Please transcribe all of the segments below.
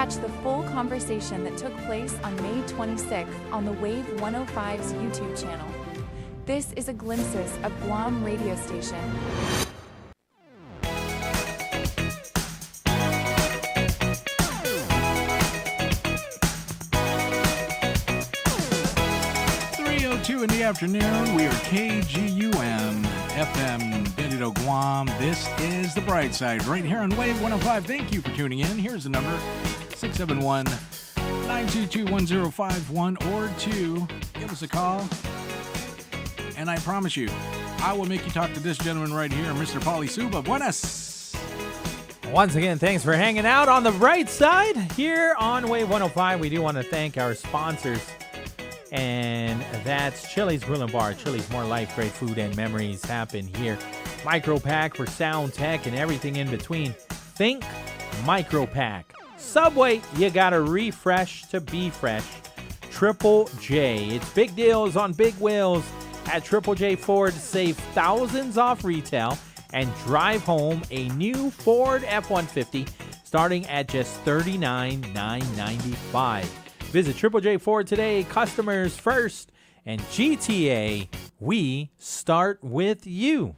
Catch the full conversation that took place on May 26th on the Wave 105's YouTube channel. This is a glimpses of Guam radio station. In the afternoon, we are KGUM FM Bendido, Guam. This is the BrightSide right here on Wave 105. Thank you for tuning in. Here's the number 671-922-1051 or 2. Give us a call. And I promise you, I will make you talk to this gentleman right here, Mr. Pauly Suba. Buenas. Once again, thanks for hanging out on the Bright Side here on Wave 105. We do want to thank our sponsors. And that's Chili's Grill and Bar. Chili's, more life, great food, and memories happen here. Micro Pack for sound tech and everything in between. Think Micro Pack. Subway, you gotta refresh to be fresh. Triple J. It's big deals on big wheels at Triple J Ford. Save thousands off retail and drive home a new Ford F-150 starting at just $39,995. Visit Triple J Ford today. Customers first. And GTA, we start with you.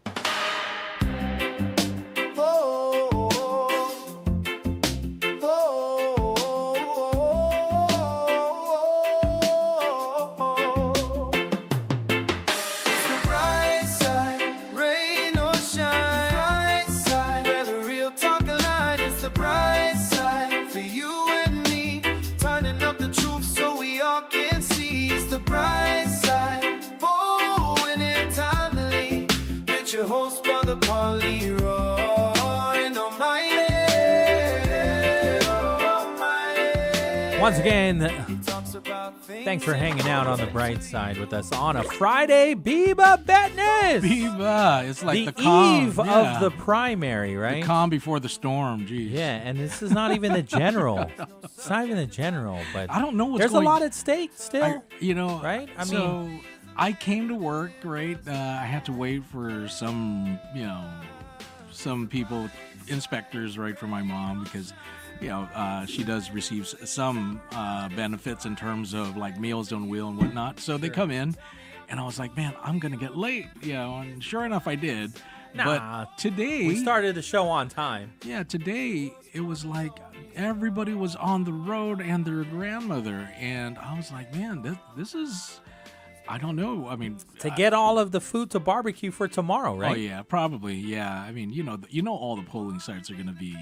Once again, thanks for hanging out on the Bright Side with us on a Friday. Biba Betness! Biba! It's like the calm. Eve of the primary, right? The calm before the storm, geez. Yeah, and this is not even the general. It's not even the general, but I don't know what's there's going a lot at stake still. Right? I mean, I came to work, right? I had to wait for some people, inspectors, right, for my mom because she does receive some benefits in terms of like Meals on Wheel and whatnot. So they come in, and I was like, man, I'm going to get late. And sure enough, I did. Nah, but today... we started the show on time. Yeah, today it was like everybody was on the road and their grandmother. And I was like, man, this is... I don't know. I mean, to get all of the food to barbecue for tomorrow, right? Oh yeah, probably. Yeah. I mean, all the polling sites are going to be,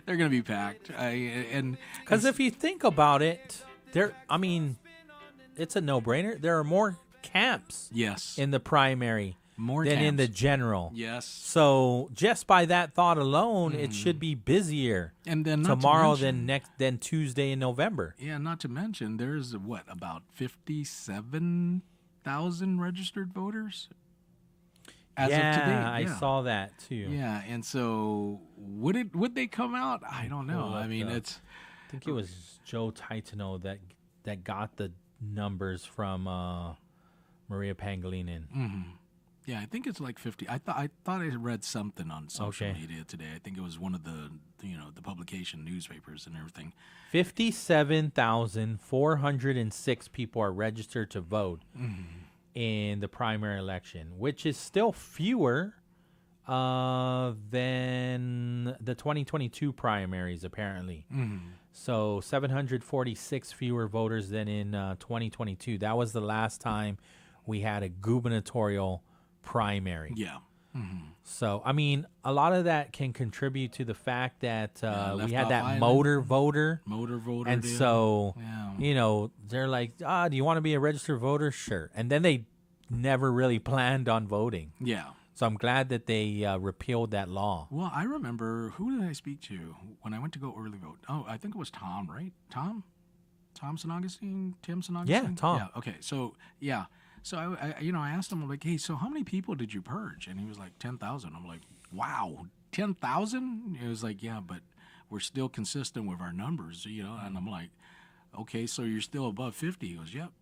they're going to be packed. Because if you think about it, it's a no-brainer. There are more camps. Yes. In the primary. More than camps. In the general. Yes. So just by that thought alone, it should be busier and then tomorrow than Tuesday in November. Yeah, not to mention there's about 57,000 registered voters as of today. I saw that too. Yeah, and so would they come out? I don't know. I mean, I think it was Joe Titano that got the numbers from Maria Pangilinan. Mm-hmm. Yeah, I think it's like 50. I thought I read something on social media today. I think it was one of the the publication newspapers and everything. 57,406 people are registered to vote in the primary election, which is still fewer than the 2022 primaries, apparently. So 746 fewer voters than in 2022. That was the last time we had a gubernatorial primary. Yeah. So, I mean, a lot of that can contribute to the fact that we had that motor voter. And so, they're like, do you want to be a registered voter? Sure. And then they never really planned on voting. Yeah. So I'm glad that they repealed that law. Well, I remember, who did I speak to when I went to go early vote? Oh, I think it was Tom, right? Tom San Augustine? Tim San Augustine? Yeah, Tom. Yeah, okay. So, yeah. So, I asked him, I'm like, hey, so how many people did you purge? And he was like, 10,000. I'm like, wow, 10,000? He was like, yeah, but we're still consistent with our numbers, And I'm like, okay, so you're still above 50. He goes, yep.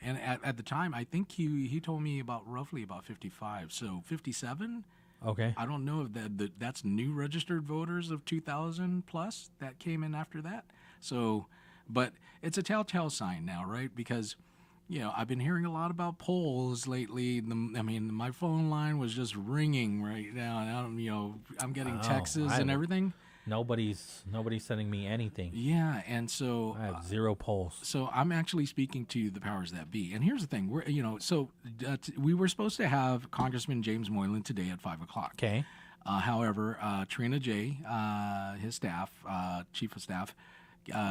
And at the time, I think he told me roughly about 55. So 57 Okay. I don't know if that's new registered voters of 2,000 plus that came in after that. So, but it's a telltale sign now, right? Because, I've been hearing a lot about polls lately. My phone line was just ringing right now, and I'm getting texts and everything. Nobody's sending me anything. Yeah, and so I have 0 polls. So I'm actually speaking to the powers that be. And here's the thing: we were supposed to have Congressman James Moylan today at 5:00. Okay. However, Trina J, his staff, chief of staff,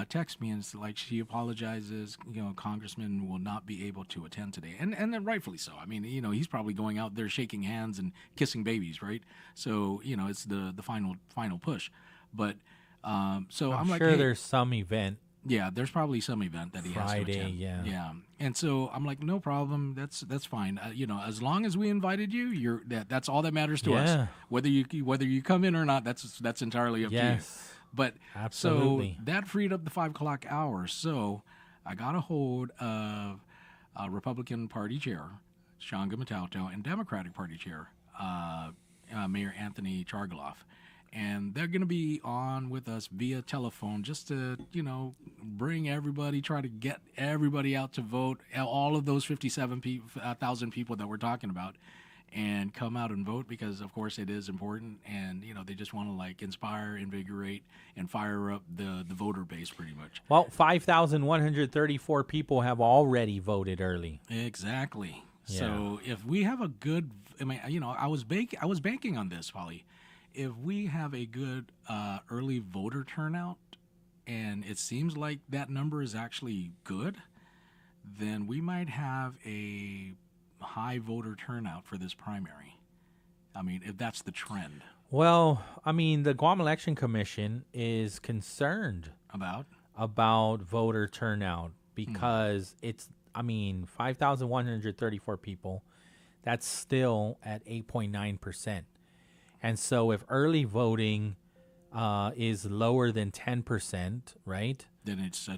texts me and it's like she apologizes. Congressman will not be able to attend today, and then rightfully so. I mean, he's probably going out there shaking hands and kissing babies, right? So it's the final push. But so I'm like, sure hey, there's some event. Yeah, there's probably some event that he Friday, has to attend. yeah. And so I'm like, no problem. That's fine. As long as we invited you, that's all that matters to us. Whether you come in or not, that's entirely up to you. But absolutely. So that freed up the 5:00 hour. So I got a hold of Republican Party Chair Shanga Matauto and Democratic Party Chair Mayor Anthony Chargaloff. And they're going to be on with us via telephone just to, try to get everybody out to vote, all of those 57,000 people that we're talking about, and come out and vote because, of course, it is important. And, they just want to, inspire, invigorate, and fire up the voter base pretty much. Well, 5,134 people have already voted early. Exactly. Yeah. So if we have a good, I was banking on this, Pauly. If we have a good early voter turnout, and it seems like that number is actually good, then we might have a high voter turnout for this primary. I mean, if that's the trend. Well, the Guam Election Commission is concerned about voter turnout because it's, 5,134 people. That's still at 8.9%. And so if early voting is lower than 10%, right? Then it's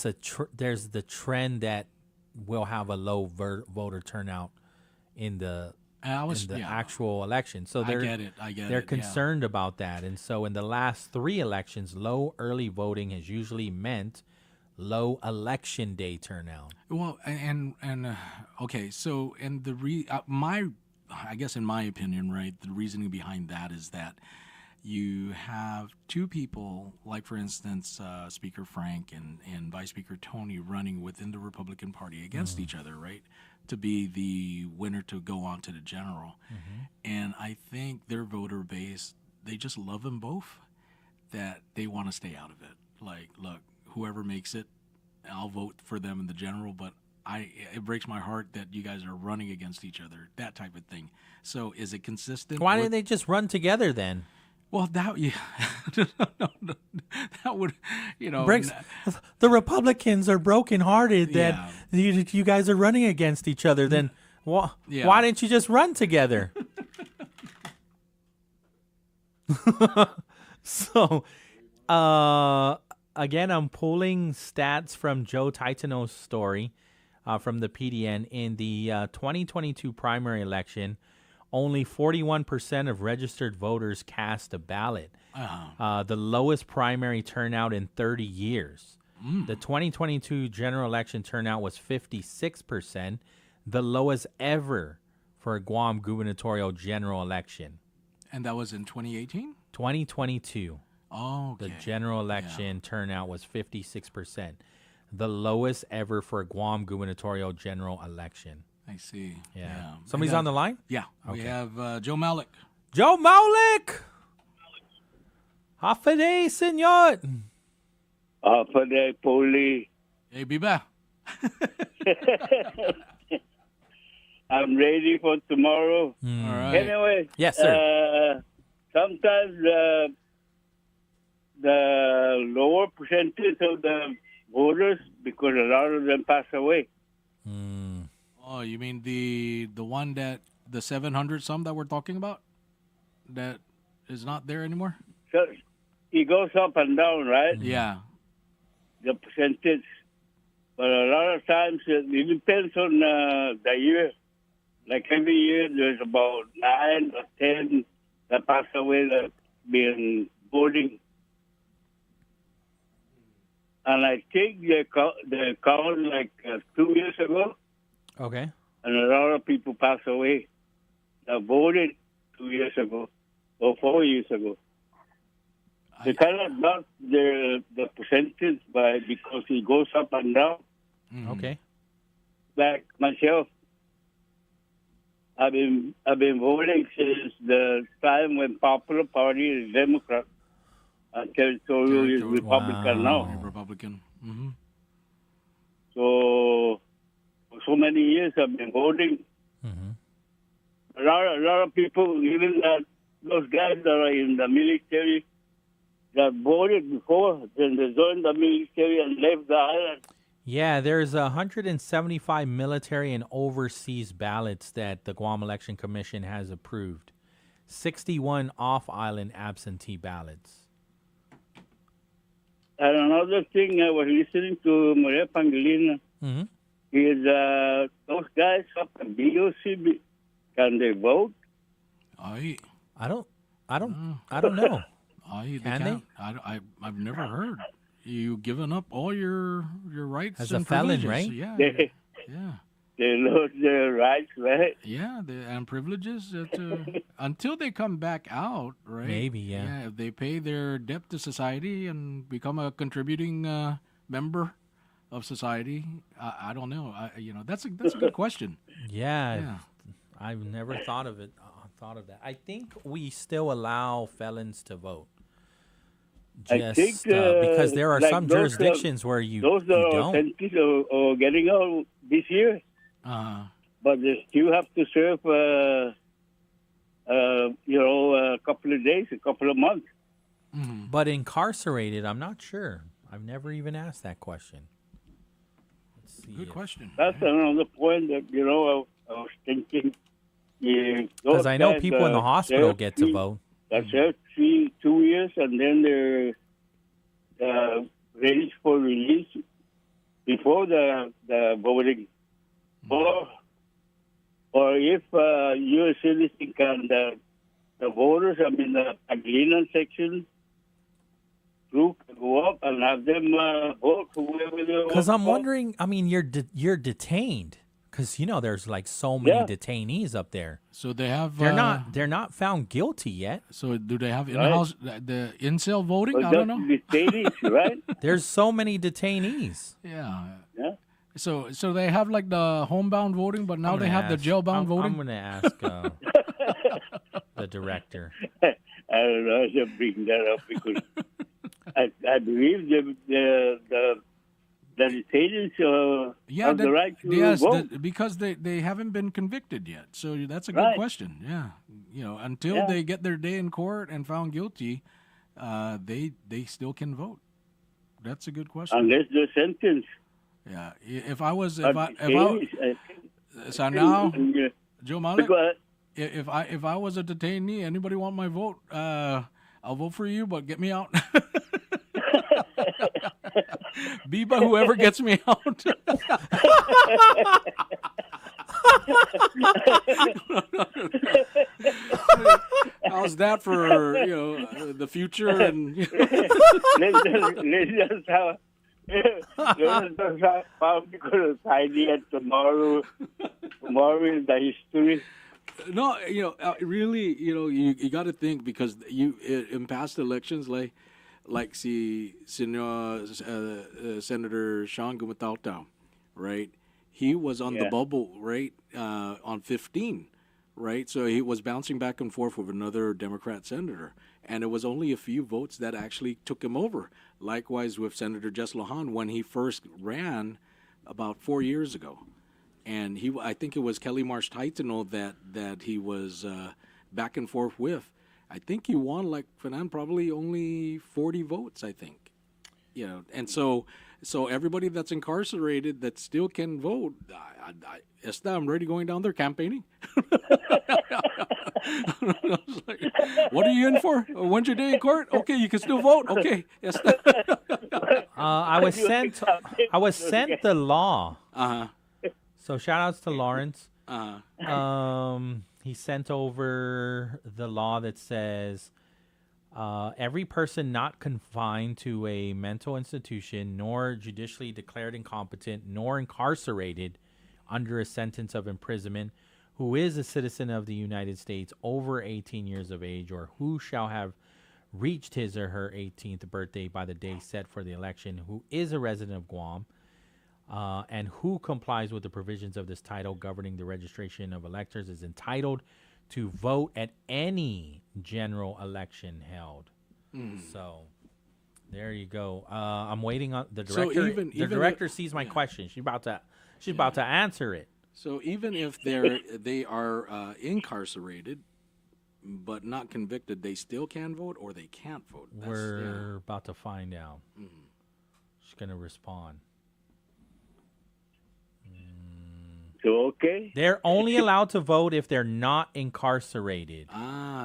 a trend. There's the trend that we'll have a low voter turnout in the actual election. So I get it. They're concerned about that. And so in the last 3 elections, low early voting has usually meant low election day turnout. Well, okay, so I guess in my opinion, right, the reasoning behind that is that you have 2 people, like for instance, Speaker Frank and Vice Speaker Tony running within the Republican Party against each other, right, to be the winner to go on to the general. And I think their voter base, they just love them both, that they want to stay out of it. Like, look, whoever makes it, I'll vote for them in the general, but it breaks my heart that you guys are running against each other, that type of thing. So is it consistent? Why didn't they just run together then? Well, that would, the Republicans are brokenhearted that you guys are running against each other. Then why didn't you just run together? So, again, I'm pulling stats from Joe Titano's story. From the PDN. In the 2022 primary election, only 41% of registered voters cast a ballot. The lowest primary turnout in 30 years. The 2022 general election turnout was 56%, the lowest ever for a Guam gubernatorial general election. And that was in 2018? 2022. Oh, okay. The general election turnout was 56%. The lowest ever for a Guam gubernatorial general election. I see. Yeah. Somebody's on the line? Yeah. Okay. We have Joe Malik. Joe Malik! Hafa senor. Hafa Pauly. Hey, Biba. I'm ready for tomorrow. All right. Anyway. Yes, sir. Sometimes the lower percentage of the voters, because a lot of them pass away. Oh, you mean the one that the 700 some that we're talking about that is not there anymore? So it goes up and down, right? Yeah. The percentage, but a lot of times it depends on the year. like every year, there's about 9 or 10 that pass away that been voting. And I think they count like 2 years ago, Okay. and a lot of people passed away that voted 2 years ago or 4 years ago. They kind of got the percentage because it goes up and down. Okay. Like myself, I've been voting since the time when Popular Party is Democrat and Territorial is Republican Wow. now. Republican. Mm-hmm. So for so many years I've been voting. Mm-hmm. A lot of people, even those guys that are in the military, that voted before, then they joined the military and left the island. Yeah, there's 175 military and overseas ballots that the Guam Election Commission has approved. 61 off-island absentee ballots. And another thing, I was listening to Maria Pangilinan, Mm-hmm. is those guys up in BOC, can they vote? I I don't know. they Can they? can't. I've never heard. You given up all your rights As a and felon, privileges. right? Yeah, They, yeah, they lose their rights, right? yeah. And privileges until they come back out, right? Maybe, yeah. Yeah, if they pay their debt to society and become a contributing member of society, I don't know. That's a good question. Yeah, Yeah. I've never thought of it. Thought of that. I think we still allow felons to vote. I Just think, because there are like some those, jurisdictions where you Those that are don't. sentenced are getting out this year, but they still have to serve, a couple of days, a couple of months. But incarcerated, I'm not sure. I've never even asked that question. Let's see. Good question. That's another point that, I was thinking. Because I know people in the hospital get to vote. That's 2 years, and then they're ready for release before the voting. Or if you're a citizen, can the voters, the Paglinan section, group go up and have them vote for whoever they want. Because I'm wondering, you're detained. Because there's like so many Yeah. detainees up there. So they have. They're not found guilty yet. So do they have in-house the in-cell voting? But I don't that's know. the states, right? There's so many detainees. Yeah. Yeah. So they have like the homebound voting, but now I'm they gonna have the ask- jailbound I'm voting. going to ask the director. I don't know. I should bring that up because I believe the detainees have the right to vote. Because they haven't been convicted yet. So that's a good Right. question. Yeah. Until Yeah. they get their day in court and found guilty, they still can vote. That's a good question. Unless they're sentenced. Yeah. If I was But detainees, so now yeah. Joe Malik, Because if I was a detainee, anybody want my vote? I'll vote for you, but get me out. Biba, whoever gets me out. How's that for the future and let's just have because tidy and tomorrow is the history. no, really, you got to think because in past elections, like Senator Sean Gumatautau, right? He was on the Yeah. bubble, right, on 15, right? So he was bouncing back and forth with another Democrat senator, and it was only a few votes that actually took him over. Likewise with Senator Jess Lohan when he first ran about 4 years ago. And I think it was Kelly Marsh Taitano that he was back and forth with. I think he won like Fanan probably only 40 votes, I think. And so everybody that's incarcerated that still can vote, I'm already going down there campaigning. I was like, what are you in for? When's your day in court? Okay, you can still vote. Okay, I was sent the law. Uh-huh. So shout outs to Lawrence. He sent over the law that says every person not confined to a mental institution, nor judicially declared incompetent, nor incarcerated under a sentence of imprisonment, who is a citizen of the United States over 18 years of age, or who shall have reached his or her 18th birthday by the day set for the election, who is a resident of Guam, and who complies with the provisions of this title governing the registration of electors, is entitled to vote at any general election held. So there you go. I'm waiting on the So director. even The director if- sees my question. She's about to answer it. So even if they are incarcerated but not convicted, they still can vote or they can't vote. We're about to find out. She's gonna respond. So, okay. They're only allowed to vote if they're not incarcerated.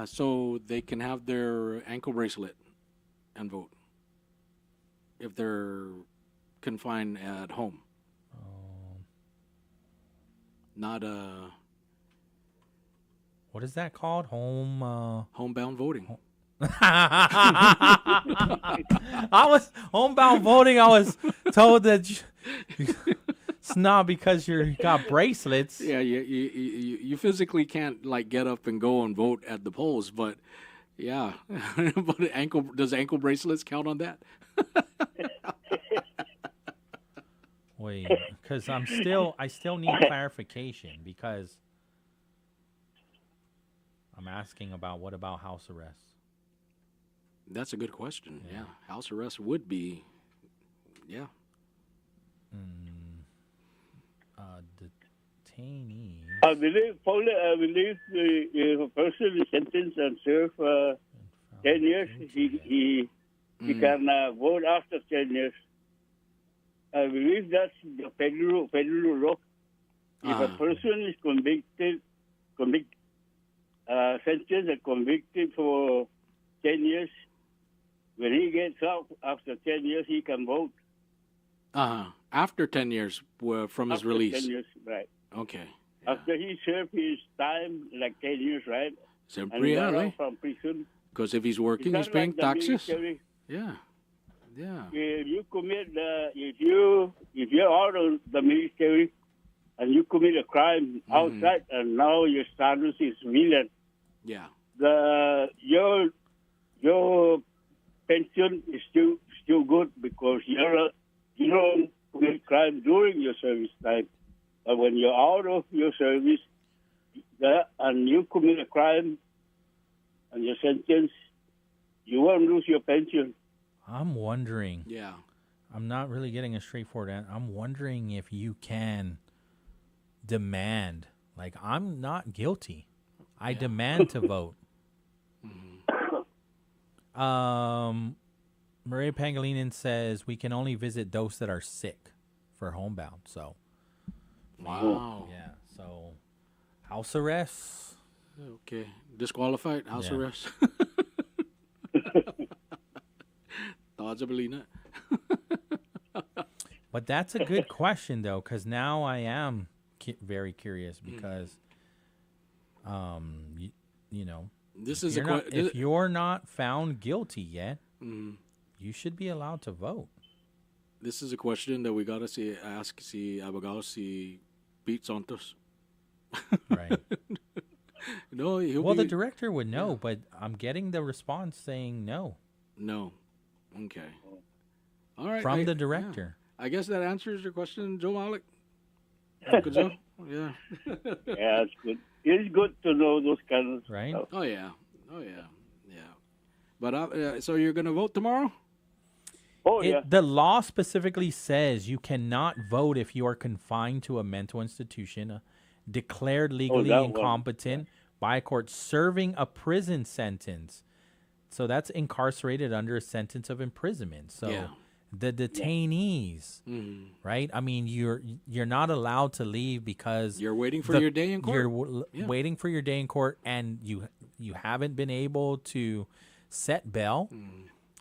So they can have their ankle bracelet and vote if they're confined at home. Not What is that called? homebound voting. I was homebound voting. I was told that it's not because you got bracelets. Yeah, you physically can't like get up and go and vote at the polls, but yeah, but does ankle bracelets count on that? Wait, because I still need clarification because I'm asking about what about house arrest? That's a good question. Yeah, house arrest would be, yeah. Detainees. I believe, Pauly, if a person is sentenced and serve 10 years, he can vote after 10 years. I believe that's the federal law. If a person is sentenced and convicted for 10 years, when he gets out after 10 years, he can vote. After 10 years from his After release. 10 years, right. Okay. After he served his time, like 10 years, right? And Sempre, he got yeah, out from prison. because if he's working, It's he's not paying like the taxes. military. Yeah. If you commit if you're out of the military and you commit a crime outside and now your status is villain, Yeah. your pension is still good because you don't commit crime during your service time. But when you're out of your service and you commit a crime and you're sentenced, you won't lose your pension. I'm wondering. Yeah. I'm not really getting a straightforward answer. I'm wondering if you can demand, like, I'm not guilty. I demand to vote. Maria Pangolinan says we can only visit those that are sick for homebound. So, Wow. yeah. So, house arrest. Okay. Disqualified, house Yeah. arrest. Thoughts of Belina. But that's a good question, though, because now I am very curious because, you know, This is if you're not found guilty yet, you should be allowed to vote. This is a question that we gotta ask si abogado si Pete Santos. Right. No, he'll Well, be, the director would know, but I'm getting the response saying no no. Okay. All right. from the yeah. director. I guess that answers your question, Joe Malik. Uncle Joe? Yeah. Yeah, it's good. It's good to know those kind of Right? stuff. Oh yeah. But so you're gonna vote tomorrow? Oh, yeah. The law specifically says you cannot vote if you are confined to a mental institution, declared legally that one. incompetent by a court, serving a prison sentence. So that's incarcerated under a sentence of imprisonment. So Yeah. the detainees, right? I mean, you're not allowed to leave because You're waiting for your day in court. You're waiting for your day in court, and you haven't been able to set bail,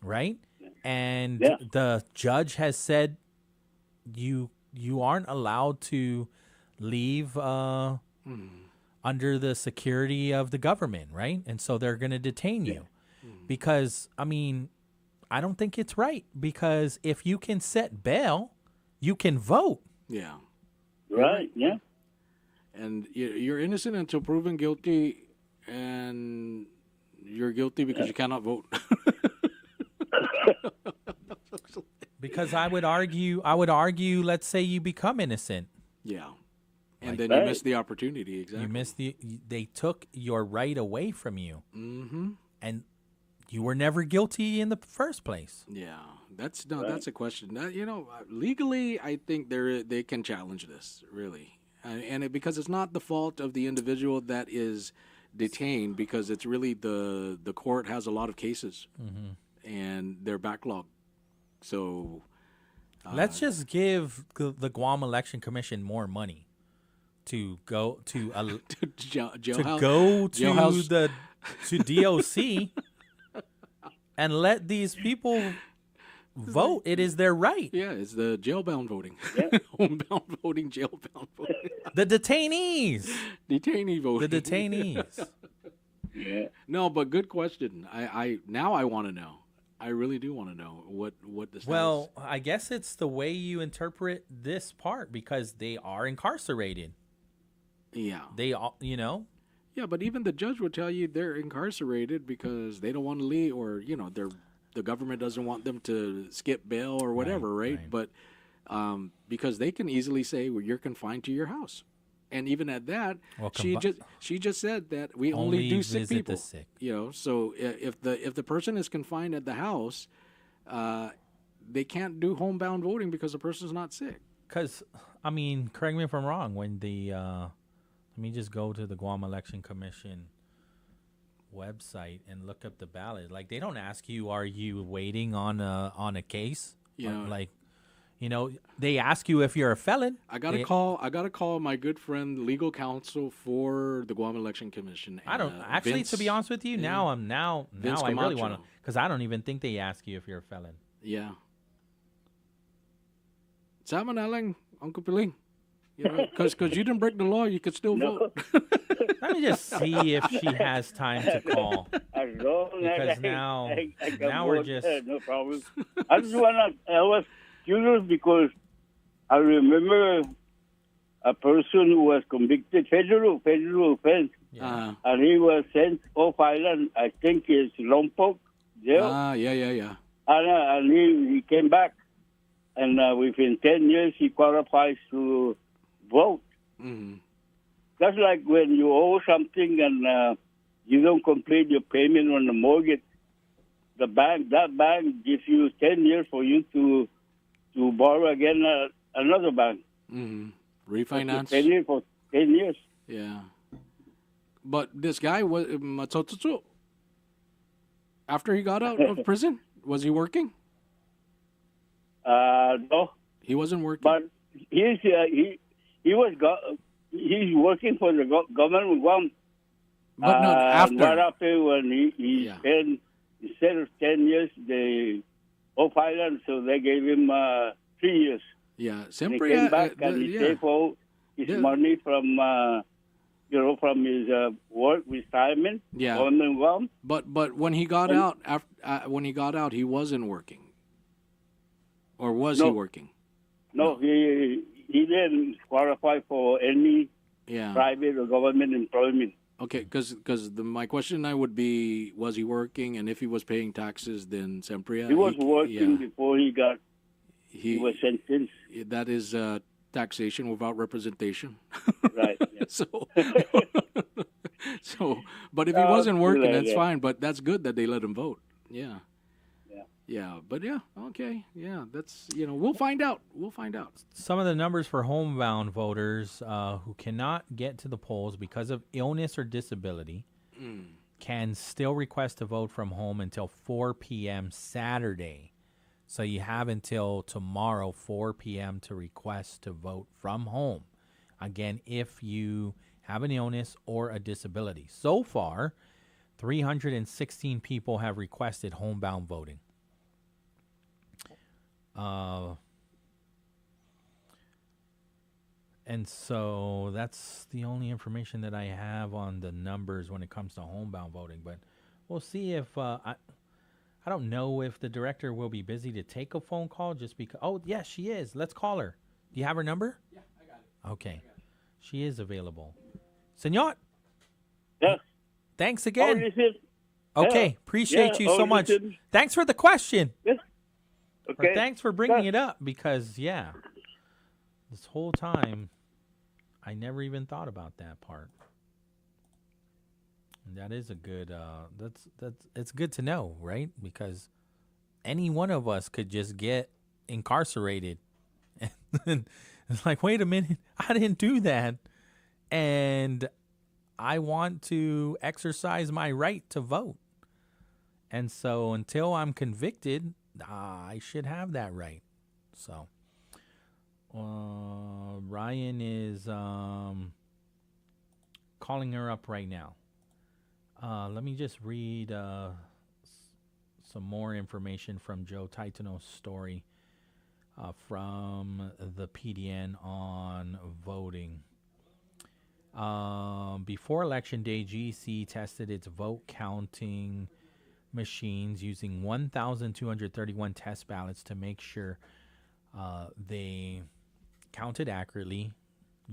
right? And the judge has said you aren't allowed to leave under the security of the government, right? And so they're going to detain you because, I mean, I don't think it's right because if you can set bail, you can vote. Yeah. Right, yeah. And you're innocent until proven guilty, and you're guilty because you cannot vote. Because I would argue, let's say you become innocent. Yeah. And Like then you miss the opportunity, exactly. You missed they took your right away from you. Mm-hmm. And you were never guilty in the first place. Yeah. That's a question. Legally, I think they can challenge this, really. Because it's not the fault of the individual that is detained, because it's really the court has a lot of cases and they're backlogged. So let's just give the Guam Election Commission more money to go to jailhouse. to DOC and let these people vote. It is their right. Yeah, it's the jailbound voting. Yeah. Homebound voting, jailbound voting. The detainees. Detainee voting. The detainees. Yeah. No, but good question. I want to know. I really do want to know what this. Well, I guess it's the way you interpret this part because they are incarcerated. Yeah. They all, Yeah, but even the judge would tell you they're incarcerated because they don't want to leave, or the government doesn't want them to skip bail or whatever, right? But because they can easily say, well, you're confined to your house. And even at that, she just said that we only do sick visit people. the sick. So if the person is confined at the house, they can't do homebound voting because the person's not sick. Because, I mean, correct me if I'm wrong, when let me just go to the Guam Election Commission website and look up the ballot. Like, they don't ask you, are you waiting on a case? They ask you if you're a felon. I gotta call my good friend, legal counsel for the Guam Election Commission. I don't actually, Vince, to be honest with you, now I really want to, because I don't even think they ask you if you're a felon. Yeah. Sama na lang, Uncle Piling. Because you didn't break the law, you could still vote. Let me just see if she has time to call. Because now we're just no problem. I was curious because I remember a person who was convicted federal offense, and he was sent off island. I think it's Lompok jail. Yeah. And he came back, and within 10 years he qualifies to vote. Mm-hmm. That's like when you owe something and you don't complete your payment on the mortgage. That bank gives you 10 years for you to borrow again another bank. Mm-hmm. Refinance. 10 years for 10 years. Yeah. But this guy was Matsotsu. After he got out of prison, was he working? No. He wasn't working. But he's working for the government of Guam. But no, after. Right after when he spent, instead of 10 years, they off island, so they gave him 3 years. Yeah, he came back and he saved all his money from from his work retirement. Yeah. On Guam. But when he got out, he wasn't working. Or was he working? No, he didn't qualify for any private or government employment. Okay, because my question now would be, was he working? And if he was paying taxes, then sempre. He was working before he was sentenced. That is taxation without representation. Right. Yeah. But if he wasn't working, that's fine. But that's good that they let him vote. Yeah. Yeah, but okay. Yeah, that's, we'll find out. Some of the numbers for homebound voters who cannot get to the polls because of illness or disability can still request to vote from home until 4 p.m. Saturday. So you have until tomorrow, 4 p.m. to request to vote from home. Again, if you have an illness or a disability. So far, 316 people have requested homebound voting. And And so that's the only information that I have on the numbers when it comes to homebound voting. But we'll see if I don't know if the director will be busy to take a phone call just because. Oh, yes, she is. Let's call her. Do you have her number? Yeah, I got it. Okay. She is available. Senor, Yeah. thanks Oh, again. listen. Okay. Yeah. Appreciate you Oh, so much. listen. Thanks for the question. Yes. Or Okay. thanks for bringing Yeah. it up because, yeah, this whole time I never even thought about that part. And that is a good, it's good to know, right? Because any one of us could just get incarcerated. And it's like, wait a minute, I didn't do that. And I want to exercise my right to vote. And so until I'm convicted, I should have that right. So Ryan is calling her up right now. Let me just read some more information from Joe Titano's story from the PDN on voting. Before Election Day, GEC tested its vote counting machines using 1,231 test ballots to make sure they counted accurately.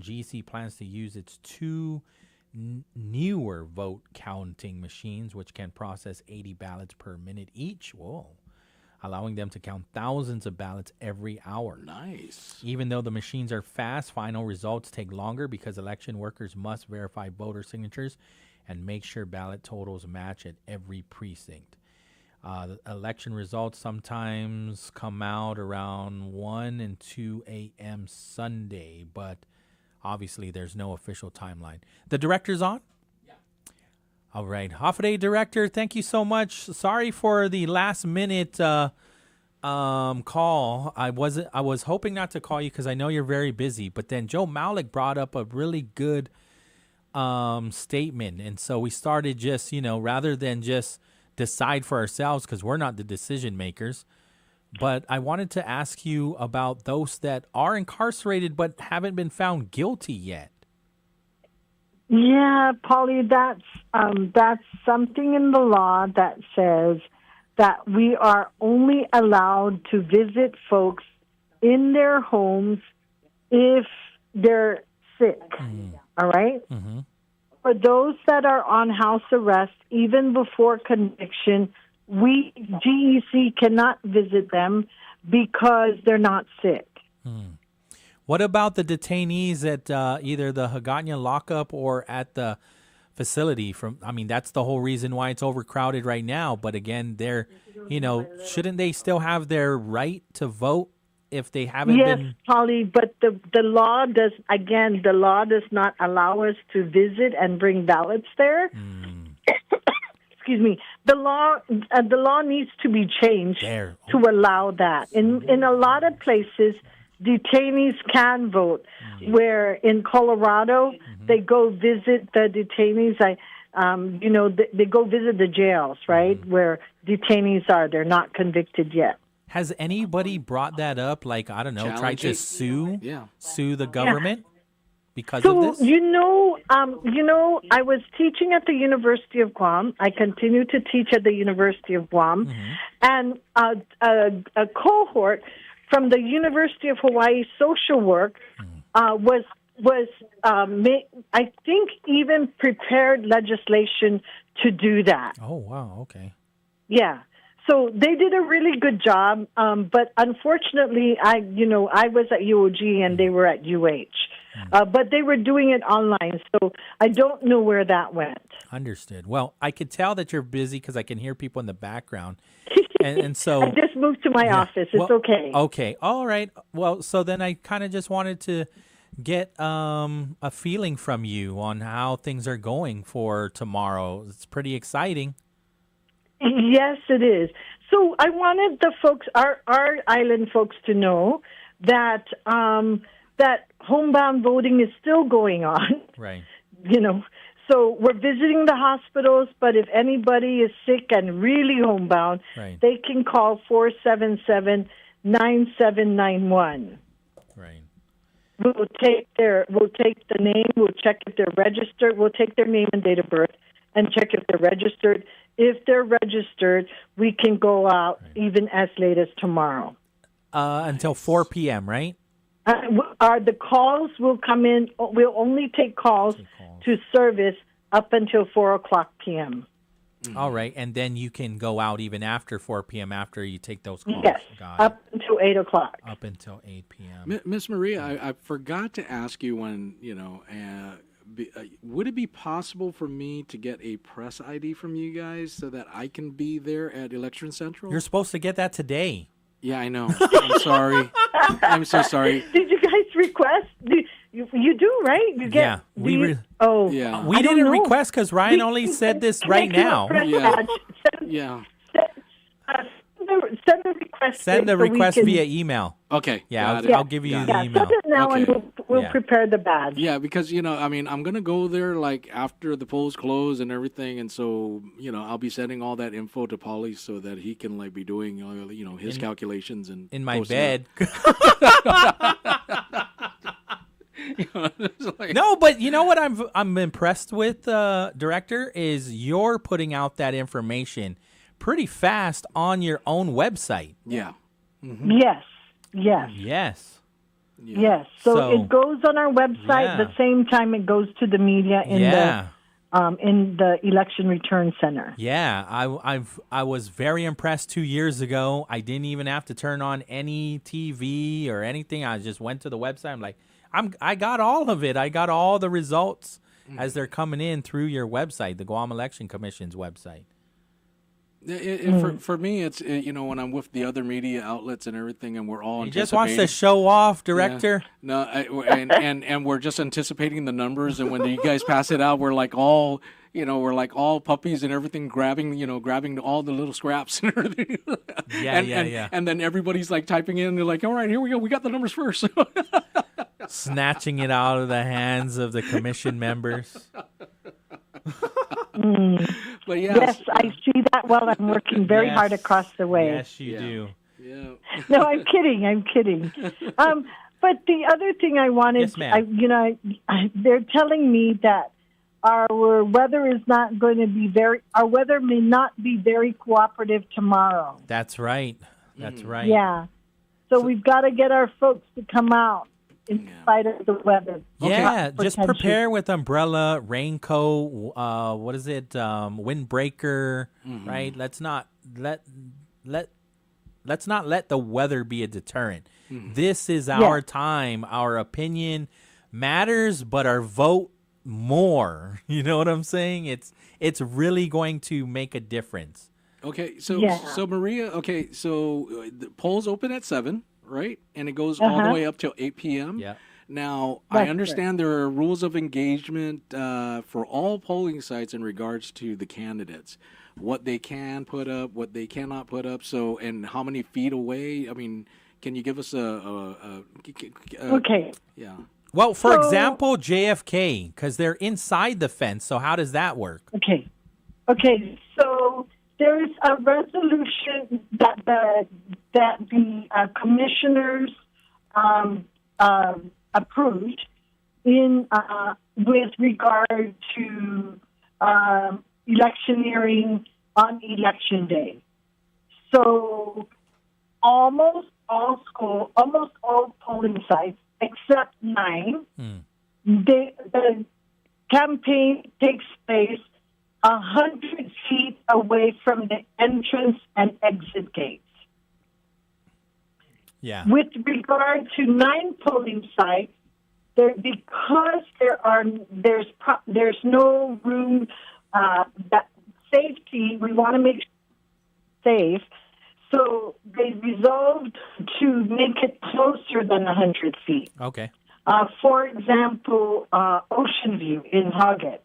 GEC plans to use its two newer vote counting machines, which can process 80 ballots per minute each. Whoa. Allowing them to count thousands of ballots every hour. Nice. Even though the machines are fast, final results take longer because election workers must verify voter signatures and make sure ballot totals match at every precinct. The election results sometimes come out around 1 and 2 a.m. Sunday, but obviously there's no official timeline. The director's on? Yeah. All right. Hafaday director, thank you so much. Sorry for the last minute call. I was hoping not to call you because I know you're very busy, but then Joe Malik brought up a really good statement. And so we started just, rather than just decide for ourselves because we're not the decision makers. But I wanted to ask you about those that are incarcerated but haven't been found guilty yet. Yeah, Pauly, that's something in the law that says that we are only allowed to visit folks in their homes if they're sick. All right? Mm-hmm. For those that are on house arrest, even before conviction, we, GEC, cannot visit them because they're not sick. What about the detainees at either the Hagåtña lockup or at the facility? That's the whole reason why it's overcrowded right now. But again, shouldn't they still have their right to vote if they haven't been? Yes, Pauly, but the law does not allow us to visit and bring ballots there. Excuse me. The law needs to be changed to allow that. In a lot of places, detainees can vote. Where in Colorado, they go visit the detainees. They go visit the jails, right, where detainees are. They're not convicted yet. Has anybody brought that up? Like, I don't know, tried to sue the government because of this? I was teaching at the University of Guam. I continue to teach at the University of Guam, and a cohort from the University of Hawaii Social Work was I think even prepared legislation to do that. Oh, wow, okay. Yeah. So they did a really good job, but unfortunately, I was at UOG and they were at UH. But they were doing it online, so I don't know where that went. Understood. Well, I could tell that you're busy because I can hear people in the background. And so I just moved to my office. It's okay. Okay. All right. Well, so then I kind of just wanted to get a feeling from you on how things are going for tomorrow. It's pretty exciting. Yes, it is. So I wanted the folks, our island folks, to know that that homebound voting is still going on. Right. So we're visiting the hospitals, but if anybody is sick and really homebound, they can call 477-9791. Right. we'll take the name, we'll check if they're registered, we'll take their name and date of birth and check if they're registered. If they're registered, we can go out even as late as tomorrow. Until 4 p.m., right? The calls will come in. We'll only take calls to service up until 4 o'clock p.m. All right, and then you can go out even after 4 p.m. after you take those calls. Yes, Got it. up until 8 o'clock. Up until 8 p.m. Miss Maria, I forgot to ask you when, would it be possible for me to get a press ID from you guys so that I can be there at Election Central? You're supposed to get that today. Yeah, I know. I'm sorry. I'm so sorry. Did you guys request? You do, right? You get. Yeah, we yeah. We I don't didn't know. request because Ryan only said this right now. Yeah. Yeah. Send the request. Send the so we request can- via email. Okay. Yeah, got it. I'll give you the Yeah, email. send it now Okay. and we'll Yeah. prepare the badge. Yeah, because I'm gonna go there like after the polls close and everything, and so I'll be sending all that info to Pauly so that he can like be doing his calculations and In my posting bed. it. It's like- No, but you know what I'm impressed with, Director, is you're putting out that information pretty fast on your own website. Yeah. Yes. Yes. Yes. Yeah. Yes. So, So- it goes on our website Yeah. the same time it goes to the media in Yeah. the election return center. Yeah, I was very impressed 2 years ago. I didn't even have to turn on any TV or anything. I just went to the website. I'm like, I got all of it. I got all the results as they're coming in through your website, the Guam Election Commission's website. For me, it's when I'm with the other media outlets and everything, and we're all He just wants to anticipating- show off, Director. Yeah. No, and we're just anticipating the numbers, and when you guys pass it out, we're like all puppies and everything, grabbing all the little scraps and everything. Yeah. And then everybody's like typing in, and they're like, all right, here we go, we got the numbers first. Snatching it out of the hands of the commission members. But Yes, I see that while I'm working very Yes. hard across the way. Yes, you Yeah. do. Yeah. No, I'm kidding. I'm kidding. But the other thing I wanted, Yes, ma'am. they're telling me that our weather is not going to be our weather may not be very cooperative tomorrow. That's right. That's right. Yeah. So we've got to get our folks to come out in spite of the weather. Yeah, just Potential. prepare with umbrella, raincoat, what is it, windbreaker, right? Let's not let the weather be a deterrent. This is our time. Our opinion matters, but our vote more. You know what I'm saying? It's really going to make a difference. Okay, so Yeah. so Maria, the polls open at 7, right? And it goes all the way up till 8 p.m. Yeah. Now, That's I understand there are rules of engagement for all polling sites in regards to the candidates, what they can put up, what they cannot put up. So, and how many feet away? I mean, can you give us Okay. Yeah. Well, for So- example, JFK, because they're inside the fence. So how does that work? Okay. Okay. So there's a resolution that the commissioners approved in with regard to electioneering on election day. So almost all polling sites except 9, the campaign takes place 100 feet away from the entrance and exit gates. Yeah. With regard to 9 polling sites, because there's no room that safety. We want to make safe, so they resolved to make it closer than 100 feet. Okay. For example, Ocean View in Hoggett.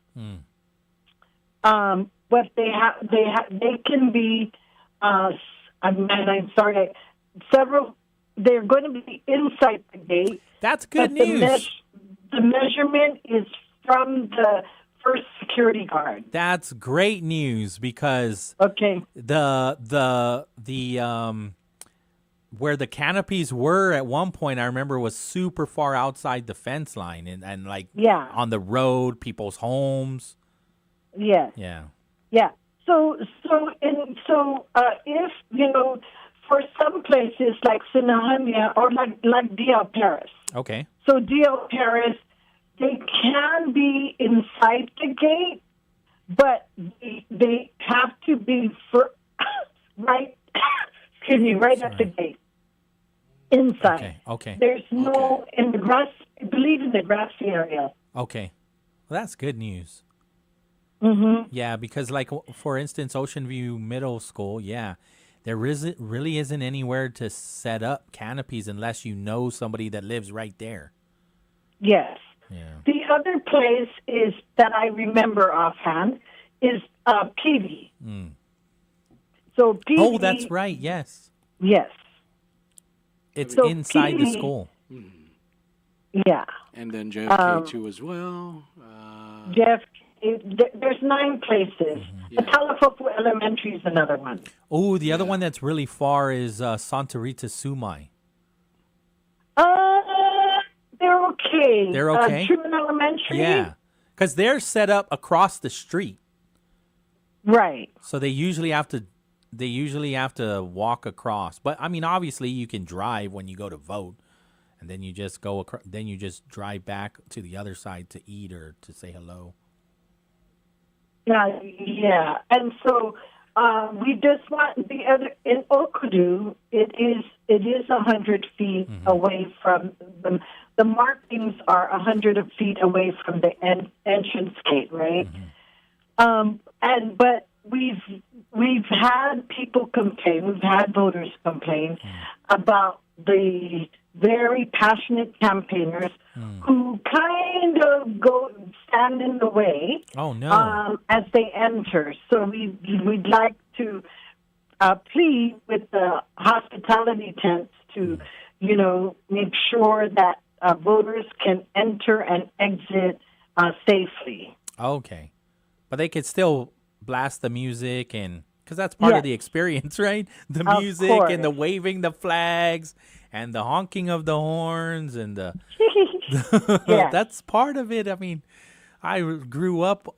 But they can be. I'm sorry. Several. They're going to be inside the gate. That's good but news. The measurement is from the first security guard. That's great news because Okay. the where the canopies were at one point, I remember was super far outside the fence line and like Yeah. on the road, people's homes. Yes. Yeah. Yeah. So if for some places like Sinahania or like DL Paris. Okay. So DL Paris, they can be inside the gate, but they have to be right. Excuse me, right at the gate. Inside. Okay. There's no in the grass. I believe in the grassy area. Okay. Well, that's good news. Mm-hmm. Yeah, because like for instance, Ocean View Middle School, there really isn't anywhere to set up canopies unless you know somebody that lives right there. Yes. Yeah. The other place is that I remember offhand is PV. Mm. So PV. Oh, that's right. Yes. Yes. It's So inside the PV school. Yeah. And then JFK too as well. Jeff, there's 9 places. The Talafofu Elementary is another one. Oh, the other one that's really far is Santa Rita Sumai. They're okay. They're okay? Truman Elementary. Yeah, because they're set up across the street, Right. so they usually have to walk across. But I mean, obviously, you can drive when you go to vote, and then you just go across. Then you just drive back to the other side to eat or to say hello. Yeah. And so we just want the other in Okudu. It is 100 feet away from them. The markings are 100 feet away from the entrance gate, right? But we've had people complain. We've had voters complain about the very passionate campaigners who kind of stand in the way. Oh no! As they enter, so we'd like to plead with the hospitality tents to, make sure that voters can enter and exit safely. Okay, but they could still blast the music and because that's part of the experience, right? The music and the waving the flags and the honking of the horns and the that's part of it. I mean, I grew up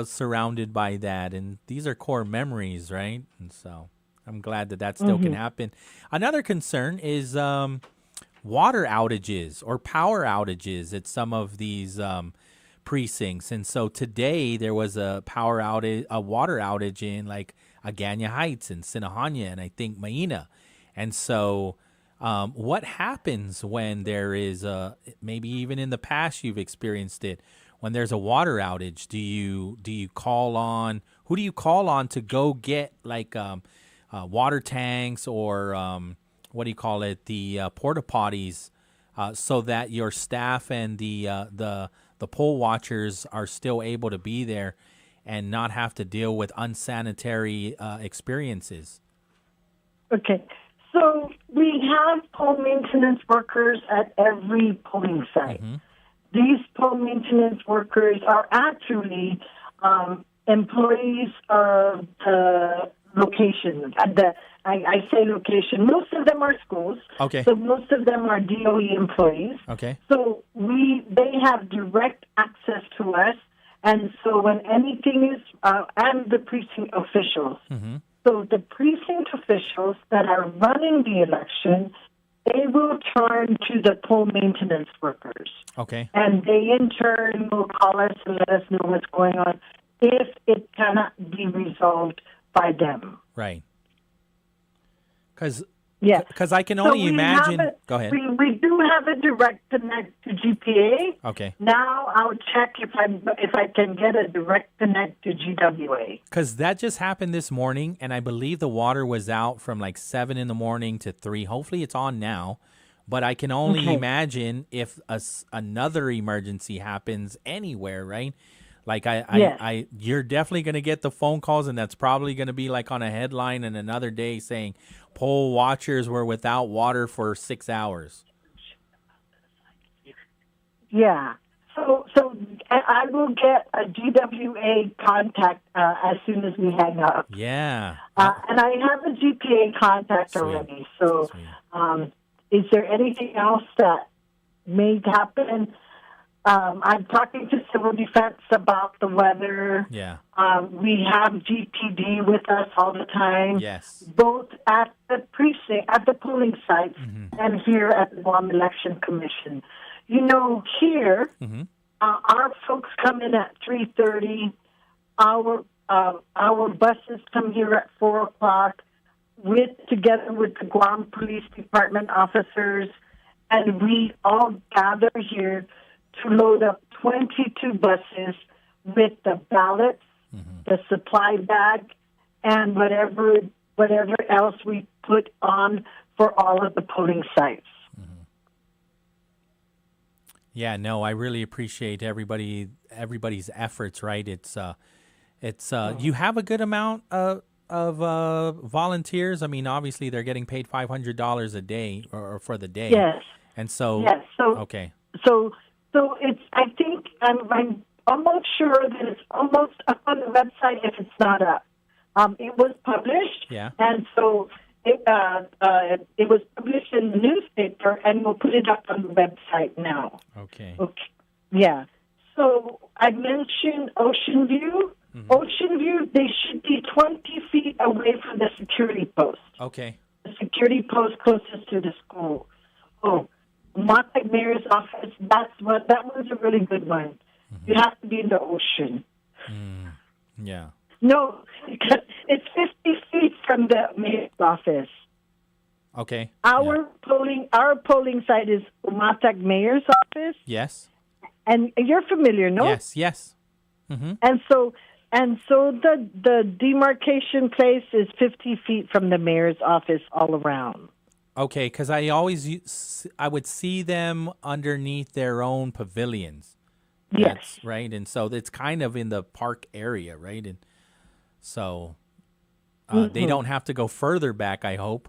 surrounded by that, and these are core memories, right? And so I'm glad that still can happen. Another concern is water outages or power outages at some of these precincts. And so today there was a water outage in like Agana Heights and Sinahanya and I think Maina. And so what happens when there is maybe even in the past you've experienced it, when there's a water outage? Do you call on, who do you call on to go get like water tanks or what do you call it, the porta potties, so that your staff and the poll watchers are still able to be there and not have to deal with unsanitary experiences? Okay. So we have poll maintenance workers at every polling site. These poll maintenance workers are actually employees of the location. I say location. Most of them are schools. Okay. So most of them are DOE employees. Okay. So they have direct access to us. And so when anything is, and the precinct officials. So the precinct officials that are running the election, they will turn to the poll maintenance workers. Okay. And they in turn will call us and let us know what's going on if it cannot be resolved by them. Right. Because Yeah. Because I can only imagine. Go ahead. We do have a direct connect to GPA. Okay. Now I'll check if I can get a direct connect to GWA. Because that just happened this morning, and I believe the water was out from like 7 in the morning to 3. Hopefully it's on now. But I can only imagine if another emergency happens anywhere, right? Like you're definitely going to get the phone calls, and that's probably going to be like on a headline and another day saying poll watchers were without water for 6 hours. Yeah. So I will get a GWA contact as soon as we hang up. Yeah. And I have a GPA contact already. So Is there anything else that may happen? I'm talking to Civil Defense about the weather. Yeah. We have GPD with us all the time. Yes. Both at the precinct, at the polling sites, and here at the Guam Election Commission. Here, our folks come in at 3:30. Our buses come here at 4:00, together with the Guam Police Department officers, and we all gather here to load up 22 buses with the ballots, the supply bag, and whatever else we put on for all of the polling sites. Yeah, no, I really appreciate everybody's efforts. Right? It's you have a good amount of volunteers. I mean, obviously they're getting paid $500 a day or for the day. Yes. And so. Yes. So. Okay. So it's. I think I'm almost sure that it's almost up on the website if it's not up. It was published. Yeah. And so. It was published in the newspaper, and we'll put it up on the website now. Okay. Yeah. So I mentioned Ocean View. Ocean View, they should be 20 feet away from the security post. Okay. The security post closest to the school. Oh, Montague Mayor's office, that one's a really good one. You have to be in the ocean. Yeah. No, it's 50 feet from the mayor's office. Okay. Our polling site is Montague Mayor's office. Yes. And you're familiar, no? Yes. And so the demarcation place is 50 feet from the mayor's office all around. Okay, because I would see them underneath their own pavilions. Yes. Right, and so it's kind of in the park area, right? And so they don't have to go further back, I hope.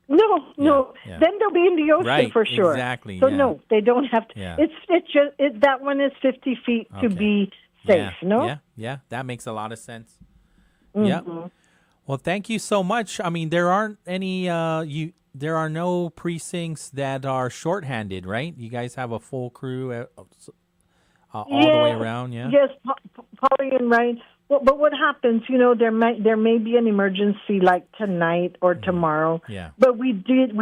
No. Yeah. Then they'll be in the ocean Right, for sure. exactly, So yeah. no, they don't have to. Yeah. That one is 50 feet to Okay. be safe. No. Yeah, that makes a lot of sense. Yeah. Well, thank you so much. I mean, there aren't any. There are no precincts that are shorthanded, right? You guys have a full crew all the way around. Yeah. Yes, Pauly and Ryan. Well, but what happens? There may be an emergency like tonight or tomorrow. Yeah. But we did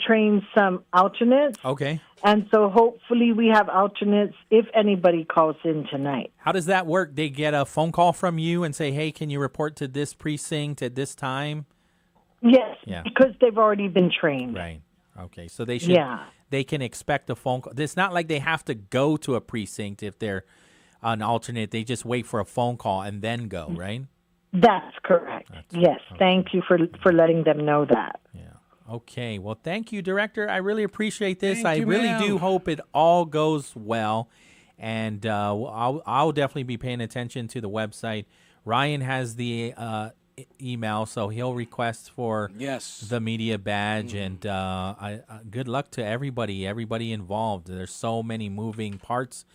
train some alternates. Okay. And so hopefully we have alternates if anybody calls in tonight. How does that work? They get a phone call from you and say, "Hey, can you report to this precinct at this time?" Yes, Yeah. because they've already been trained. Right. Okay. So they should. Yeah. They can expect a phone call. It's not like they have to go to a precinct if they're an alternate. They just wait for a phone call and then go. Right. That's correct. Yes. okay. Thank you for letting them know that. Yeah. Okay. Well, thank you, Director. I really appreciate this. Thank you, really ma'am. do hope it all goes well. And I'll definitely be paying attention to the website. Ryan has the email, so he'll request for the media badge. And good luck to everybody involved. There's so many moving parts.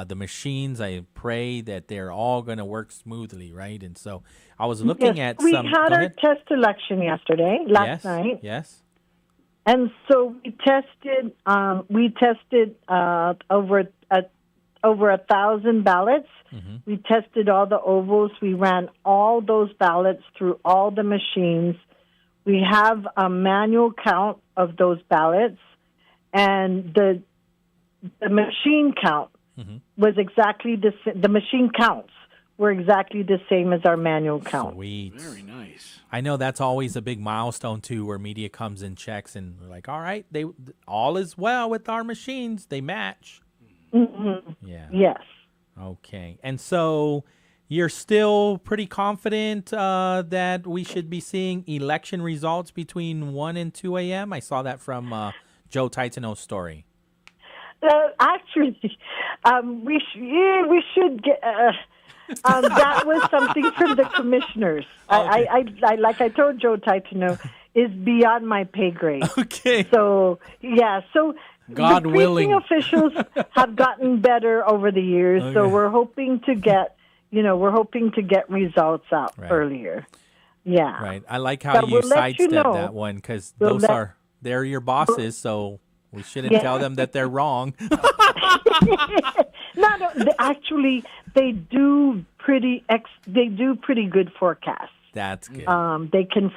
The machines, I pray that they're all going to work smoothly, right? And so I was looking at we some... had Go our ahead. test election yesterday, last night. Yes. And so we tested over 1,000 ballots. We tested all the ovals. We ran all those ballots through all the machines. We have a manual count of those ballots, and the machine count was exactly the machine counts were exactly the same as our manual count. Sweet. Very nice. I know that's always a big milestone too, where media comes and checks, and we're like, all right, all is well with our machines. They match. Yeah. Yes. Okay. And so you're still pretty confident that we should be seeing election results between 1 and 2 a.m.? I saw that from Joe Titano's story. Actually, we should get. That was something from the commissioners. Okay. I like I told Joe Titano, is beyond my pay grade. Okay. So yeah, so God the willing. precinct officials have gotten better over the years. So Okay. we're hoping to get results out Right. earlier. Yeah. Right. I like how But you we'll let you sidestep know. that one because We'll they're your bosses, so we shouldn't Yeah. tell them that they're wrong. No, actually, they do pretty good forecasts. That's good. They can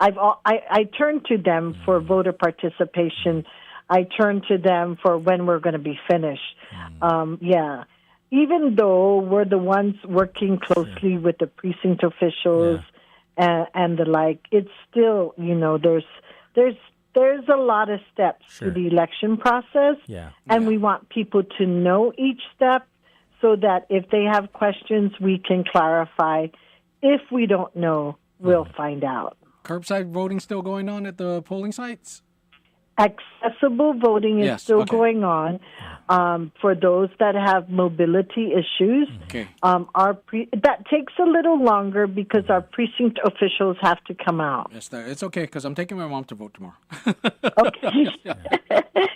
I turn to them for voter participation. I turn to them for when we're going to be finished. Yeah. Even though we're the ones working closely with the precinct officials and the like, it's still, there's a lot of steps to the election process. Yeah. And we want people to know each step so that if they have questions, we can clarify. If we don't know, we'll find out. Curbside voting still going on at the polling sites? Accessible voting is still okay. going on for those that have mobility issues. Okay. That takes a little longer because our precinct officials have to come out. Yes, it's okay because I'm taking my mom to vote tomorrow. Okay.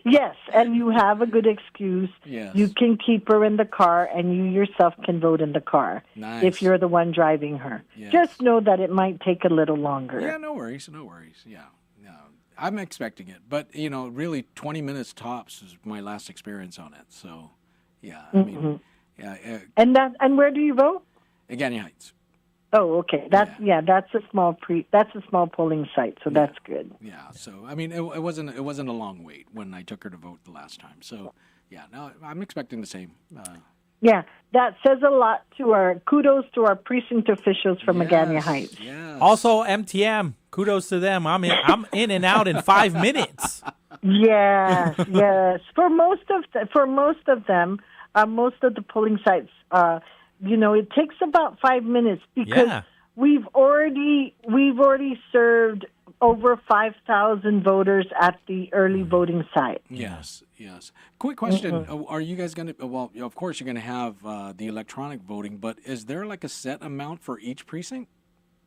Yes, and you have a good excuse. Yes. You can keep her in the car, and you yourself can vote in the car Nice. if you're the one driving her. Yes. Just know that it might take a little longer. Yeah, no worries. Yeah. No, I'm expecting it. But, really 20 minutes tops is my last experience on it. So, yeah, I mean, And where do you vote? Agani Heights. Oh, okay. That's a small polling site, so that's good. Yeah, so I mean, it wasn't a long wait when I took her to vote the last time. So, yeah, no, I'm expecting the same. Yeah, that says a lot kudos to our precinct officials from Agani Heights. Yes. Also, MTM, kudos to them. I'm in and out in 5 minutes. Yes. For most of them, most of the polling sites, it takes about 5 minutes because we've already served over 5,000 voters at the early voting site. Yes. Quick question: Are you guys going to? Well, of course you're going to have the electronic voting, but is there like a set amount for each precinct?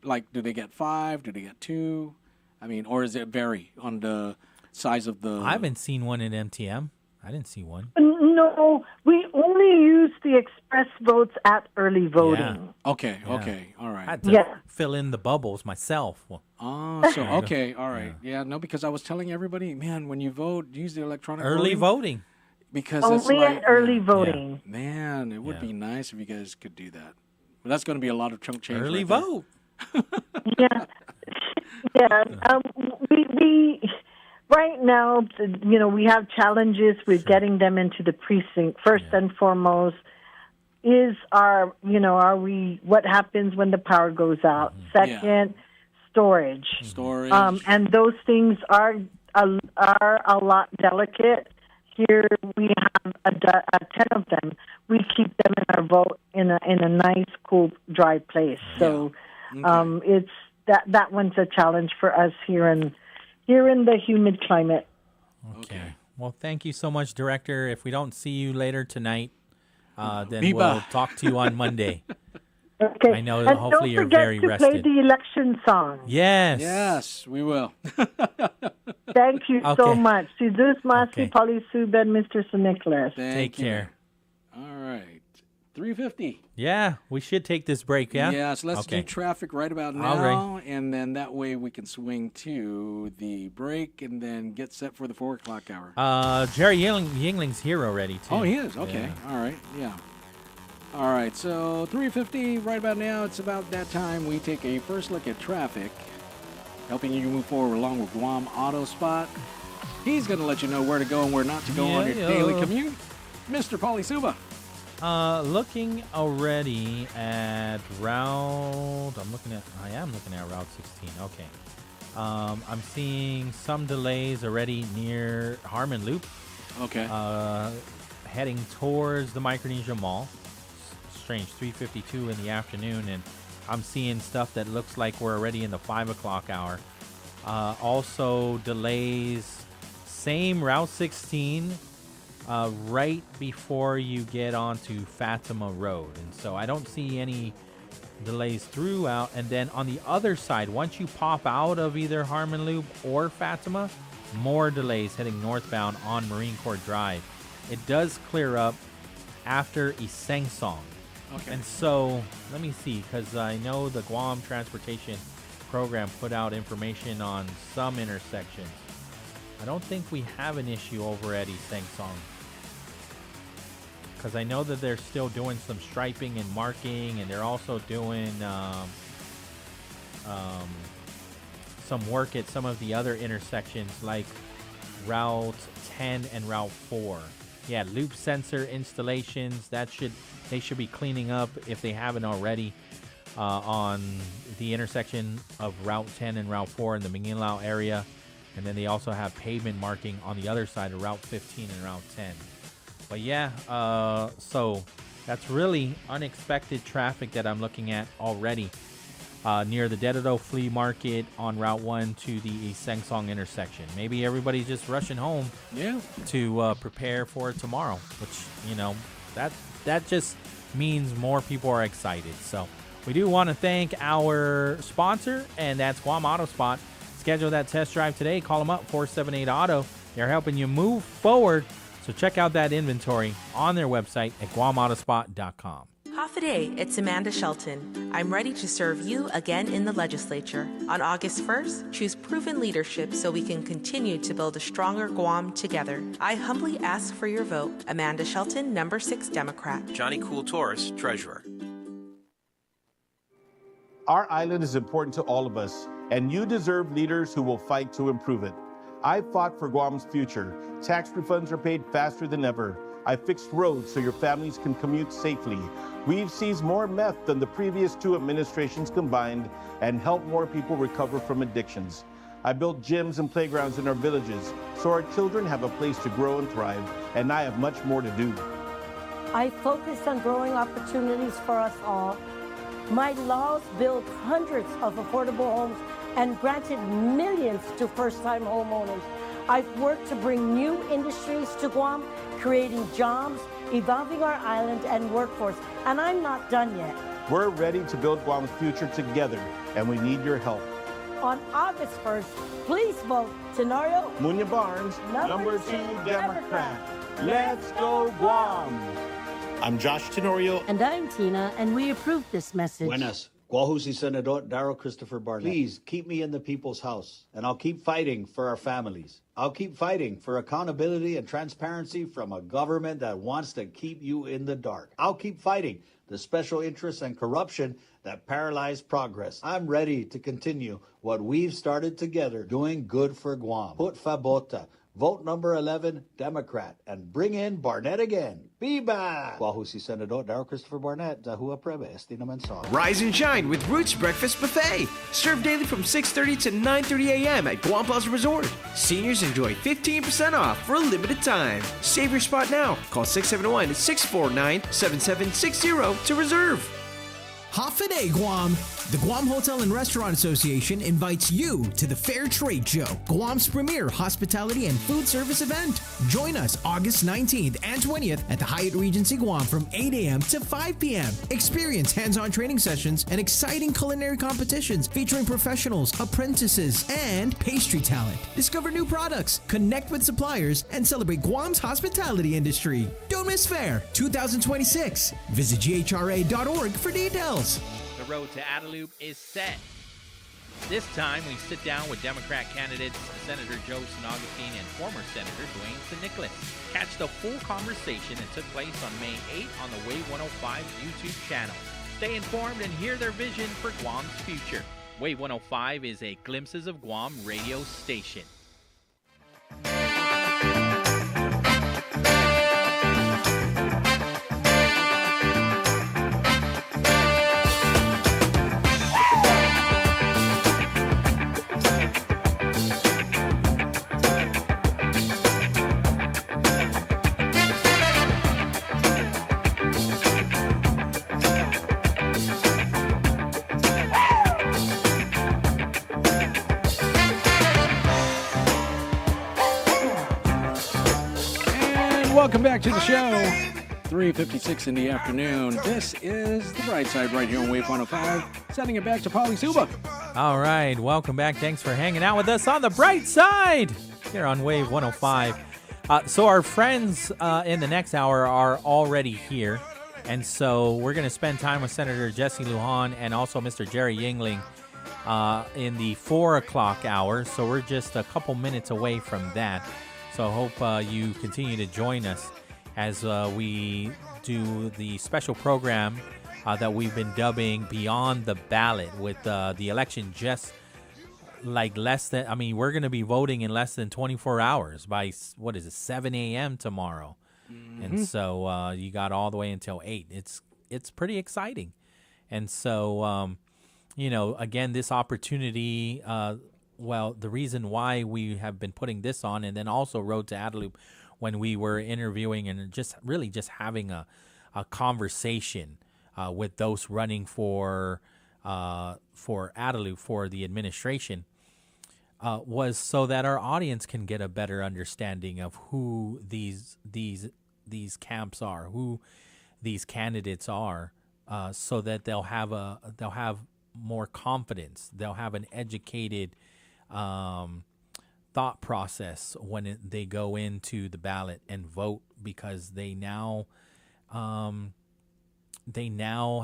Like, do they get 5? Do they get 2? I mean, or does it vary on the size of the? I haven't seen one in MTM. I didn't see one. No, we only use the express votes at early voting. Okay, all right. I had to fill in the bubbles myself. Okay, all right. Yeah, no, because I was telling everybody, man, when you vote, use the electronic early voting. Because only it's like, at early voting. Man, it would be nice if you guys could do that. But that's going to be a lot of chunk change. Early right vote. Yeah. We right now, we have challenges with getting them into the precinct. First and foremost is what happens when the power goes out. Second, storage. And those things are a lot delicate. Here we have 10 of them. We keep them in our vote in a nice, cool, dry place. So it's that one's a challenge for us here in the humid climate. Okay. Well, thank you so much, Director. If we don't see you later tonight, then we'll talk to you on Monday. Okay. I know that hopefully you're very rested. Don't forget to play the election song. Yes, we will. Thank you so much. Si Zeus Masi, Pauly, Suba, and Mr. St. Nicholas. Take care. All right. 3:50. Yeah, we should take this break, yeah? Yes, let's do traffic right about now, and then that way we can swing to the break and then get set for the 4 o'clock hour. Jerry Yingling's here already, too. Oh, he is? Okay. All right. Yeah. All right, so 3:50 right about now. It's about that time we take a first look at traffic, helping you move forward along with Guam Auto Spot. He's going to let you know where to go and where not to go on your daily commute. Mr. Pauly Suba. Looking already at route. I am looking at Route 16. Okay. I'm seeing some delays already near Harmon Loop. Okay. Heading towards the Micronesia Mall. Strange, 3:52 in the afternoon, and I'm seeing stuff that looks like we're already in the 5 o'clock hour. Also delays, same Route 16, right before you get onto Fatima Road. And so I don't see any delays throughout. And then on the other side, once you pop out of either Harmon Loop or Fatima, more delays heading northbound on Marine Corps Drive. It does clear up after Isengsong. Okay. And so, let me see, because I know the Guam Transportation Program put out information on some intersections. I don't think we have an issue over at East Sangsong, because I know that they're still doing some striping and marking, and they're also doing some work at some of the other intersections like Route 10 and Route 4. Yeah, loop sensor installations, they should be cleaning up if they haven't already on the intersection of Route 10 and Route 4 in the Minginlao area. And then they also have pavement marking on the other side of Route 15 and Route 10. But yeah, so that's really unexpected traffic that I'm looking at already near the Dededo Flea Market on Route 1 to the East Sangsong intersection. Maybe everybody's just rushing home to prepare for tomorrow, which, you know, that just means more people are excited. So we do want to thank our sponsor, and that's Guam Auto Spot. Schedule that test drive today. Call them up, 478-AUTO. They're helping you move forward. So check out that inventory on their website at guamautospot.com. Hafaday, it's Amanda Shelton. I'm ready to serve you again in the legislature. On August 1st, choose proven leadership so we can continue to build a stronger Guam together. I humbly ask for your vote. Amanda Shelton, number 6 Democrat. Johnny Cool Torres, Treasurer. Our island is important to all of us, and you deserve leaders who will fight to improve it. I fought for Guam's future. Tax refunds are paid faster than ever. I fixed roads so your families can commute safely. We've seized more meth than the previous 2 administrations combined and helped more people recover from addictions. I built gyms and playgrounds in our villages so our children have a place to grow and thrive, and I have much more to do. I focused on growing opportunities for us all. My laws built hundreds of affordable homes and granted millions to first-time homeowners. I've worked to bring new industries to Guam, creating jobs, evolving our island and workforce, and I'm not done yet. We're ready to build Guam's future together, and we need your help. On August 1st, please vote Tenorio Munya Barnes, number 2 Democrat. Let's go Guam! I'm Josh Tenorio. And I'm Tina, and we approve this message. Buenas. Guahusi Senador Darrell Christopher Barnett. Please keep me in the people's house, and I'll keep fighting for our families. I'll keep fighting for accountability and transparency from a government that wants to keep you in the dark. I'll keep fighting the special interests and corruption that paralyze progress. I'm ready to continue what we've started together, doing good for Guam. Put Fabota. Vote number 11, Democrat, and bring in Barnett again. Be back! Guahusi Senador Darrell Christopher Barnett, Zahua Prebe, Estina Mensah. Rise and shine with Roots Breakfast Buffet. Served daily from 6:30 to 9:30 a.m. at Guam Plaza Resort. Seniors enjoy 15% off for a limited time. Save your spot now. Call 671-649-7760 to reserve. Hafaday, Guam! The Guam Hotel and Restaurant Association invites you to the Fair Trade Show, Guam's premier hospitality and food service event. Join us August 19th and 20th at the Hyatt Regency Guam from 8 a.m. to 5 p.m. Experience hands-on training sessions and exciting culinary competitions featuring professionals, apprentices, and pastry talent. Discover new products, connect with suppliers, and celebrate Guam's hospitality industry. Don't miss Fair 2026. Visit GHRA.org for details. The road to Adelup is set. This time, we sit down with Democrat candidates Senator Joe San Augustine and former Senator Dwayne San Nicolas. Catch the full conversation that took place on May 8th on the Wave 105 YouTube channel. Stay informed and hear their vision for Guam's future. Wave 105 is a Glimpses of Guam radio station. Welcome back to the show. 3:56 in the afternoon. This is the BrightSide right here on Wave 105. Sending it back to Pauly Suba. All right, welcome back. Thanks for hanging out with us on the Bright Side here on Wave 105. So our friends in the next hour are already here. And so we're going to spend time with Senator Jesse Lujan and also Mr. Jerry Yingling in the 4 o'clock hour. So we're just a couple minutes away from that. So I hope you continue to join us as we do the special program that we've been dubbing Beyond the Ballot, with the election just like we're going to be voting in less than 24 hours by, 7 a.m. tomorrow. Mm-hmm. And so you got all the way until 8. It's pretty exciting. And so, again, this opportunity, the reason why we have been putting this on, and then also Road to Adelup, when we were interviewing and just having a conversation with those running for Adelup, for the administration, was so that our audience can get a better understanding of who these camps are, who these candidates are, so that they'll have more confidence. They'll have an educated thought process when they go into the ballot and vote, because they now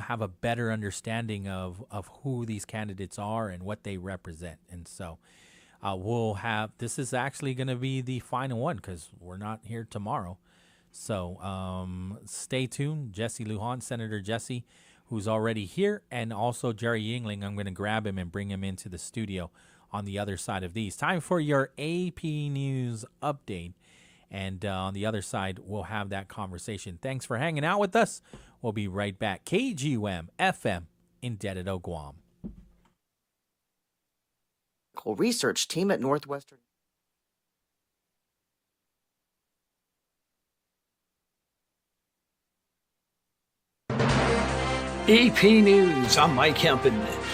have a better understanding of who these candidates are and what they represent. And so this is actually going to be the final one, because we're not here tomorrow. So stay tuned. Jesse Lujan, Senator Jesse, who's already here, and also Jerry Yingling. I'm going to grab him and bring him into the studio on the other side of these. Time for your AP News update. And on the other side, we'll have that conversation. Thanks for hanging out with us. We'll be right back. KGUM FM in Dededo, Guam. Research team at Northwestern. AP News, I'm Mike Hempen.